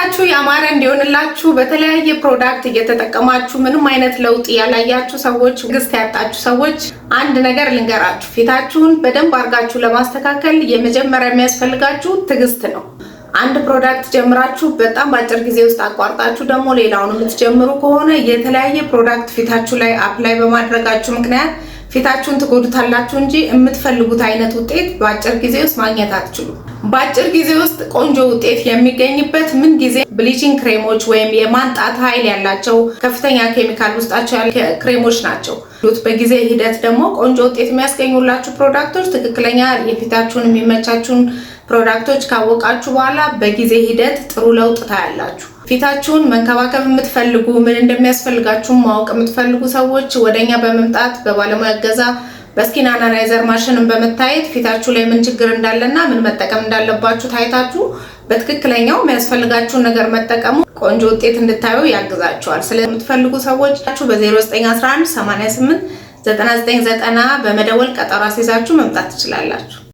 ፊታችሁ ያማረ እንዲሆንላችሁ በተለያየ ፕሮዳክት እየተጠቀማችሁ ምንም አይነት ለውጥ ያላያችሁ ሰዎች፣ ትዕግስት ያጣችሁ ሰዎች አንድ ነገር ልንገራችሁ። ፊታችሁን በደንብ አድርጋችሁ ለማስተካከል የመጀመሪያ የሚያስፈልጋችሁ ትዕግስት ነው። አንድ ፕሮዳክት ጀምራችሁ በጣም በአጭር ጊዜ ውስጥ አቋርጣችሁ ደግሞ ሌላውን የምትጀምሩ ከሆነ የተለያየ ፕሮዳክት ፊታችሁ ላይ አፕላይ በማድረጋችሁ ምክንያት ፊታችሁን ትጎዱታላችሁ እንጂ የምትፈልጉት አይነት ውጤት በአጭር ጊዜ ውስጥ ማግኘት አትችሉም። በአጭር ጊዜ ውስጥ ቆንጆ ውጤት የሚገኝበት ምን ጊዜ ብሊቺንግ ክሬሞች ወይም የማንጣት ኃይል ያላቸው ከፍተኛ ኬሚካል ውስጣቸው ያለ ክሬሞች ናቸው። በጊዜ ሂደት ደግሞ ቆንጆ ውጤት የሚያስገኙላችሁ ፕሮዳክቶች ትክክለኛ የፊታችሁን የሚመቻችሁን ፕሮዳክቶች ካወቃችሁ በኋላ በጊዜ ሂደት ጥሩ ለውጥ ታያላችሁ። ፊታችሁን መንከባከብ የምትፈልጉ ምን እንደሚያስፈልጋችሁ ማወቅ የምትፈልጉ ሰዎች ወደኛ በመምጣት በባለሙያ እገዛ በስኪን አናላይዘር ማሽንን በመታየት ፊታችሁ ላይ ምን ችግር እንዳለና ምን መጠቀም እንዳለባችሁ ታይታችሁ በትክክለኛው የሚያስፈልጋችሁን ነገር መጠቀሙ ቆንጆ ውጤት እንድታዩ ያግዛችኋል። ስለምትፈልጉ ሰዎች በ0911 88 9990 በመደወል ቀጠሮ አስይዛችሁ መምጣት ትችላላችሁ።